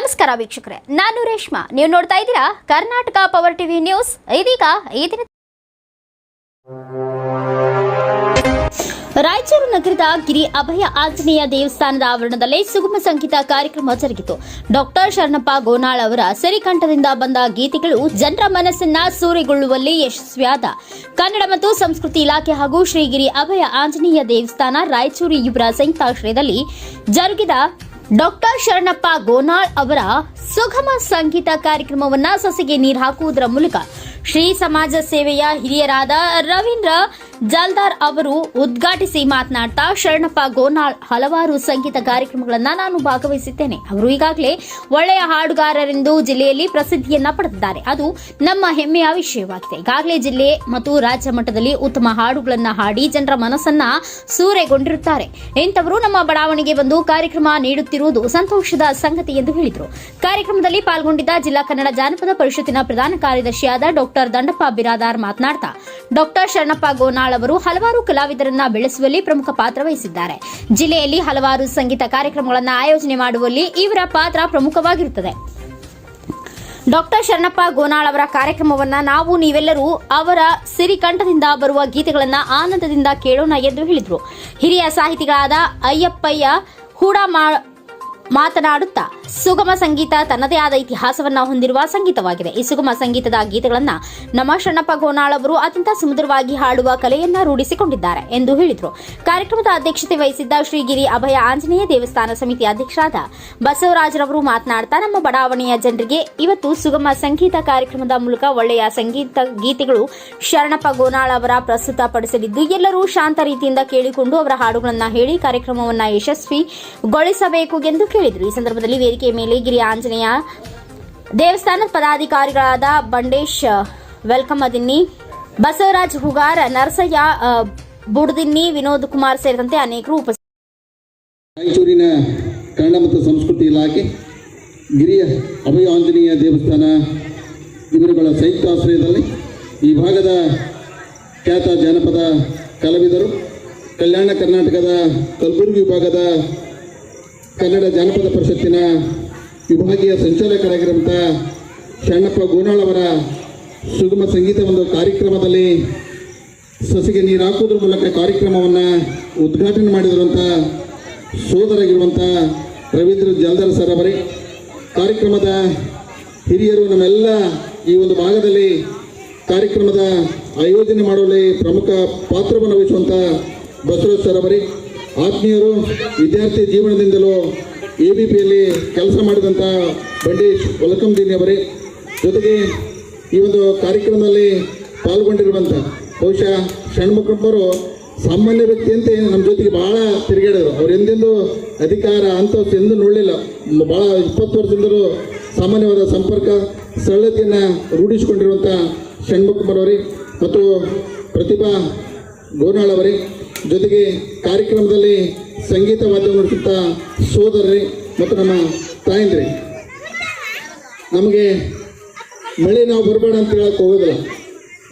ನಮಸ್ಕಾರ ವೀಕ್ಷಕರೇ, ನಾನು ರೇಷ್ಮಾ. ನೀವು ನೋಡ್ತಾ ಇದ್ದೀರಾ ಕರ್ನಾಟಕ ಪವರ್ ಟಿವಿ ನ್ಯೂಸ್. ಇದೀಗ ಈ ದಿನ ರಾಯಚೂರು ನಗರದ ಗಿರಿ ಅಭಯ ಆಂಜನೇಯ ದೇವಸ್ಥಾನದ ಆವರಣದಲ್ಲಿ ಸುಗಮ ಸಂಗೀತ ಕಾರ್ಯಕ್ರಮ ಜರುಗಿತು. ಡಾಕ್ಟರ್ ಶರಣಪ್ಪ ಗೋನಾಳ್ ಅವರ ಸಿರಿಕಂಠದಿಂದ ಬಂದ ಗೀತೆಗಳು ಜನರ ಮನಸ್ಸನ್ನ ಸೂರೆಗೊಳ್ಳುವಲ್ಲಿ ಯಶಸ್ವಿಯಾದ ಕನ್ನಡ ಮತ್ತು ಸಂಸ್ಕೃತಿ ಇಲಾಖೆ ಹಾಗೂ ಶ್ರೀಗಿರಿ ಅಭಯ ಆಂಜನೇಯ ದೇವಸ್ಥಾನ ರಾಯಚೂರು ಇವರ ಸಂಯುಕ್ತಾಶ್ರಯದಲ್ಲಿ ಜರುಗಿದ ಡಾಕ್ಟರ್ ಶರಣಪ್ಪ ಗೋನಾಳ್ ಅವರ ಸುಗಮ ಸಂಗೀತ ಕಾರ್ಯಕ್ರಮವನ್ನು ಸಸಿಗೆ ನೀರು ಹಾಕುವುದರ ಮೂಲಕ ಶ್ರೀ ಸಮಾಜ ಸೇವೆಯ ಹಿರಿಯರಾದ ರವೀಂದ್ರ ಜಲ್ದಾರ್ ಅವರು ಉದ್ಘಾಟಿಸಿ ಮಾತನಾಡ್ತಾ, ಶರಣಪ್ಪ ಗೋನಾಳ್ ಹಲವಾರು ಸಂಗೀತ ಕಾರ್ಯಕ್ರಮಗಳನ್ನು ನಾನು ಭಾಗವಹಿಸಿದ್ದೇನೆ. ಅವರು ಈಗಾಗಲೇ ಒಳ್ಳೆಯ ಹಾಡುಗಾರರೆಂದು ಜಿಲ್ಲೆಯಲ್ಲಿ ಪ್ರಸಿದ್ಧಿಯನ್ನ ಪಡೆದಿದ್ದಾರೆ. ಅದು ನಮ್ಮ ಹೆಮ್ಮೆಯ ವಿಷಯವಾಗಿದೆ. ಈಗಾಗಲೇ ಜಿಲ್ಲೆ ಮತ್ತು ರಾಜ್ಯ ಮಟ್ಟದಲ್ಲಿ ಉತ್ತಮ ಹಾಡುಗಳನ್ನು ಹಾಡಿ ಜನರ ಮನಸ್ಸನ್ನ ಸೂರೆಗೊಂಡಿರುತ್ತಾರೆ. ಇಂಥವರು ನಮ್ಮ ಬಡಾವಣೆಗೆ ಬಂದು ಕಾರ್ಯಕ್ರಮ ನೀಡುತ್ತಿರುವುದು ಸಂತೋಷದ ಸಂಗತಿ ಎಂದು ಹೇಳಿದರು. ಕಾರ್ಯಕ್ರಮದಲ್ಲಿ ಪಾಲ್ಗೊಂಡಿದ್ದ ಜಿಲ್ಲಾ ಕನ್ನಡ ಜಾನಪದ ಪರಿಷತ್ತಿನ ಪ್ರಧಾನ ಕಾರ್ಯದರ್ಶಿಯಾದ ಡಾಕ್ಟರ್ ದಂಡಪ್ಪ ಬಿರಾದಾರ್ ಮಾತನಾಡ್ತಾ, ಡಾಕ್ಟರ್ ಶರಣಪ್ಪ ಗೋನಾಳ್ ಅವರು ಹಲವಾರು ಕಲಾವಿದರನ್ನ ಬೆಳೆಸುವಲ್ಲಿ ಪ್ರಮುಖ ಪಾತ್ರ ವಹಿಸಿದ್ದಾರೆ. ಜಿಲ್ಲೆಯಲ್ಲಿ ಹಲವಾರು ಸಂಗೀತ ಕಾರ್ಯಕ್ರಮಗಳನ್ನು ಆಯೋಜನೆ ಮಾಡುವಲ್ಲಿ ಇವರ ಪಾತ್ರ ಪ್ರಮುಖವಾಗಿರುತ್ತದೆ. ಡಾಕ್ಟರ್ ಶರಣಪ್ಪ ಗೋನಾಳ್ ಅವರ ಕಾರ್ಯಕ್ರಮವನ್ನ ನಾವು ನೀವೆಲ್ಲರೂ ಅವರ ಸಿರಿಕಂಠದಿಂದ ಬರುವ ಗೀತೆಗಳನ್ನು ಆನಂದದಿಂದ ಕೇಳೋಣ ಎಂದು ಹೇಳಿದರು. ಹಿರಿಯ ಸಾಹಿತಿಗಳಾದ ಅಯ್ಯಪ್ಪಯ್ಯ ಹೂಡ ಮಾತನಾಡುತ್ತಾ, ಸುಗಮ ಸಂಗೀತ ತನ್ನದೇ ಆದ ಇತಿಹಾಸವನ್ನ ಹೊಂದಿರುವ ಸಂಗೀತವಾಗಿದೆ. ಈ ಸುಗಮ ಸಂಗೀತದ ಗೀತೆಗಳನ್ನು ನಮ್ಮ ಶರಣಪ್ಪ ಗೋನಾಳ್ ಅವರು ಅತ್ಯಂತ ಸುಮಧುರವಾಗಿ ಹಾಡುವ ಕಲೆಯನ್ನ ರೂಢಿಸಿಕೊಂಡಿದ್ದಾರೆ ಎಂದು ಹೇಳಿದರು. ಕಾರ್ಯಕ್ರಮದ ಅಧ್ಯಕ್ಷತೆ ವಹಿಸಿದ್ದ ಶ್ರೀಗಿರಿ ಅಭಯ ಆಂಜನೇಯ ದೇವಸ್ಥಾನ ಸಮಿತಿ ಅಧ್ಯಕ್ಷರಾದ ಬಸವರಾಜರವರು ಮಾತನಾಡುತ್ತಾ, ನಮ್ಮ ಬಡಾವಣೆಯ ಜನರಿಗೆ ಇವತ್ತು ಸುಗಮ ಸಂಗೀತ ಕಾರ್ಯಕ್ರಮದ ಮೂಲಕ ಒಳ್ಳೆಯ ಸಂಗೀತ ಗೀತೆಗಳು ಶರಣಪ್ಪ ಗೋನಾಳ್ ಅವರ ಪ್ರಸ್ತುತಪಡಿಸಲಿದ್ದು, ಎಲ್ಲರೂ ಶಾಂತ ರೀತಿಯಿಂದ ಕೇಳಿಕೊಂಡು ಅವರ ಹಾಡುಗಳನ್ನು ಹೇಳಿ ಕಾರ್ಯಕ್ರಮವನ್ನು ಯಶಸ್ವಿಗೊಳಿಸಬೇಕು ಎಂದು ಹೇಳಿದರು. ಈ ಸಂದರ್ಭದಲ್ಲಿ ವೇದಿಕೆಯ ಮೇಲೆ ಗಿರಿ ಆಂಜನೇಯ ದೇವಸ್ಥಾನದ ಪದಾಧಿಕಾರಿಗಳಾದ ಬಂಡೇಶ್ ವೆಲ್ಕಮದಿನ್ನಿ, ಬಸವರಾಜ್ ಹುಗಾರ್, ನರಸಯ್ಯ ಬುಡದಿನ್ನಿ, ವಿನೋದ್ ಕುಮಾರ್ ಸೇರಿದಂತೆ ಅನೇಕರು ಉಪಸ್ಥಿತರಿದ್ದರು. ರಾಯಚೂರಿನ ಕನ್ನಡ ಮತ್ತು ಸಂಸ್ಕೃತಿ ಇಲಾಖೆ, ಗಿರಿಯ ಅಭಯ ಆಂಜನೇಯ ದೇವಸ್ಥಾನ ಇವರುಗಳ ಸಂಯುಕ್ತಾಶ್ರಯದಲ್ಲಿ ಈ ಭಾಗದ ಖ್ಯಾತ ಜಾನಪದ ಕಲಾವಿದರು, ಕಲ್ಯಾಣ ಕರ್ನಾಟಕದ ಕಲಬುರಗಿ ವಿಭಾಗದ ಕನ್ನಡ ಜಾನಪದ ಪರಿಷತ್ತಿನ ವಿಭಾಗೀಯ ಸಂಚಾಲಕರಾಗಿರುವಂಥ ಶರಣಪ್ಪ ಗೋನಾಳ್ ಅವರ ಸುಗಮ ಸಂಗೀತ ಒಂದು ಕಾರ್ಯಕ್ರಮದಲ್ಲಿ ಸಸಿಗೆ ನೀರು ಹಾಕುವುದರ ಮೂಲಕ ಕಾರ್ಯಕ್ರಮವನ್ನು ಉದ್ಘಾಟನೆ ಮಾಡಿರುವಂಥ ಸೋದರಾಗಿರುವಂಥ ರವೀಂದ್ರ ಜಲ್ದಾರ್ ಸರ್ ಅವರೇ, ಕಾರ್ಯಕ್ರಮದ ಹಿರಿಯರು, ನಮ್ಮೆಲ್ಲ ಈ ಒಂದು ಭಾಗದಲ್ಲಿ ಕಾರ್ಯಕ್ರಮದ ಆಯೋಜನೆ ಮಾಡುವಲ್ಲಿ ಪ್ರಮುಖ ಪಾತ್ರವನ್ನು ವಹಿಸುವಂಥ ಬಸವರಾಜ್ ಸರ್ ಅವರೇ, ಆತ್ಮೀಯರು, ವಿದ್ಯಾರ್ಥಿ ಜೀವನದಿಂದಲೂ ABPಯಲ್ಲಿ ಕೆಲಸ ಮಾಡಿದಂಥ ಬಂಡೇಶ್ ವಲ್ಕಮ್ದೀನಿ ಅವರೇ, ಜೊತೆಗೆ ಈ ಒಂದು ಕಾರ್ಯಕ್ರಮದಲ್ಲಿ ಪಾಲ್ಗೊಂಡಿರುವಂಥ ಬಹುಶಃ ಷಣ್ಮುಖಪ್ಪರು ಸಾಮಾನ್ಯ ವ್ಯಕ್ತಿಯಂತೆ ನಮ್ಮ ಜೊತೆಗೆ ಭಾಳ ತಿರುಗಾಡಿದರು. ಅವ್ರು ಎಂದೆಂದು ಅಧಿಕಾರ ಅಂತಸ್ತು ಎಂದು ನೋಡಲಿಲ್ಲ. ಭಾಳ 20 ವರ್ಷದಿಂದಲೂ ಸಾಮಾನ್ಯವಾದ ಸಂಪರ್ಕ ಸರಳತೆಯನ್ನು ರೂಢಿಸಿಕೊಂಡಿರುವಂಥ ಷಣ್ಮುಖಪ್ಪರವರೇ ಮತ್ತು ಪ್ರತಿಭಾ ಗೋನಾಳ್ ಅವರೇ, ಜೊತೆಗೆ ಕಾರ್ಯಕ್ರಮದಲ್ಲಿ ಸಂಗೀತ ವಾದ್ಯ ನುಡಿಸುತ್ತಾ ಸೋದರರೇ ಮತ್ತು ನಮ್ಮ ತಾಯಂದ್ರಿ, ನಮಗೆ ಮಳೆ ನಾವು ಬರಬೇಡ ಅಂತ ಹೇಳಕ್ಕೆ ಹೋಗೋದಿಲ್ಲ,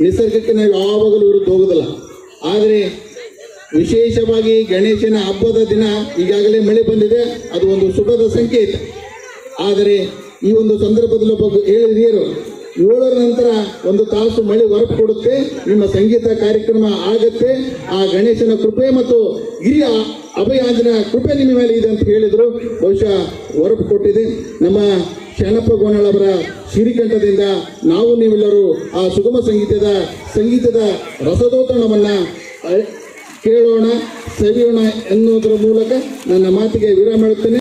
ನಿಸರ್ಗಕ್ಕೆ ನಾವು ಯಾವಾಗಲೂ ವಿರುದ್ಧ ಹೋಗೋದಿಲ್ಲ. ಆದರೆ ವಿಶೇಷವಾಗಿ ಗಣೇಶನ ಹಬ್ಬದ ದಿನ ಈಗಾಗಲೇ ಮಳೆ ಬಂದಿದೆ, ಅದು ಒಂದು ಶುಭದ ಸಂಕೇತ. ಆದರೆ ಈ ಒಂದು ಸಂದರ್ಭದಲ್ಲಿ ಒಬ್ಬ ಹಿರಿಯರು 7ರ ನಂತರ 1 ತಾಸು ಮಳೆ ಹೊರಪು ಕೊಡುತ್ತೆ, ನಿಮ್ಮ ಸಂಗೀತ ಕಾರ್ಯಕ್ರಮ ಆಗತ್ತೆ, ಆ ಗಣೇಶನ ಕೃಪೆ ಮತ್ತು ಗಿರಿಯ ಅಭಯ ಆಂಜನೇಯ ಕೃಪೆ ನಿಮ್ಮ ಮೇಲೆ ಇದೆ ಅಂತ ಹೇಳಿದರು. ಬಹುಶಃ ಹೊರಪು ಕೊಟ್ಟಿದೆ. ನಮ್ಮ ಶರಣಪ್ಪ ಗೋನಾಳ್ ಅವರ ಸಿರಿಕಂಠದಿಂದ ನಾವು ನೀವೆಲ್ಲರೂ ಆ ಸುಗಮ ಸಂಗೀತದ ರಸದೋತಣವನ್ನು ಕೇಳೋಣ, ಸವಿಯೋಣ ಎನ್ನುವುದರ ಮೂಲಕ ನನ್ನ ಮಾತಿಗೆ ವಿರಾಮ ಹೇಳುತ್ತೇನೆ.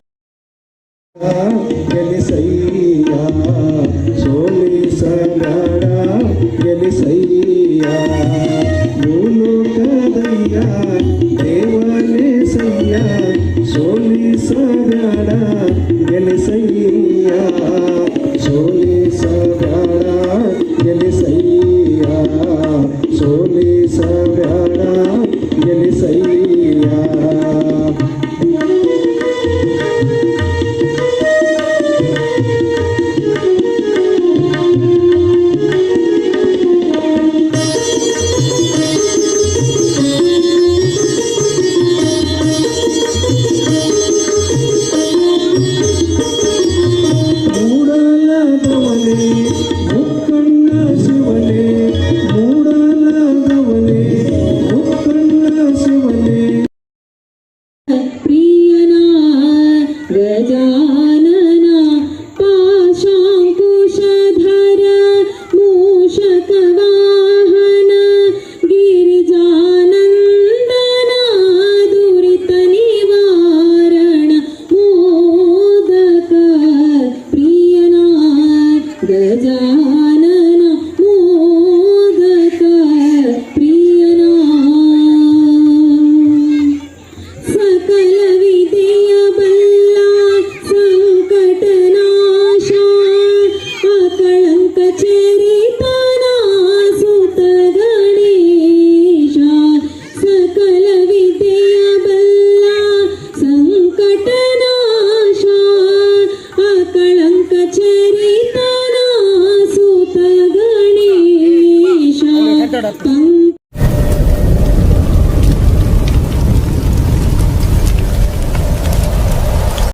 ಮಾತಾಡತ್ತ ತಂಗ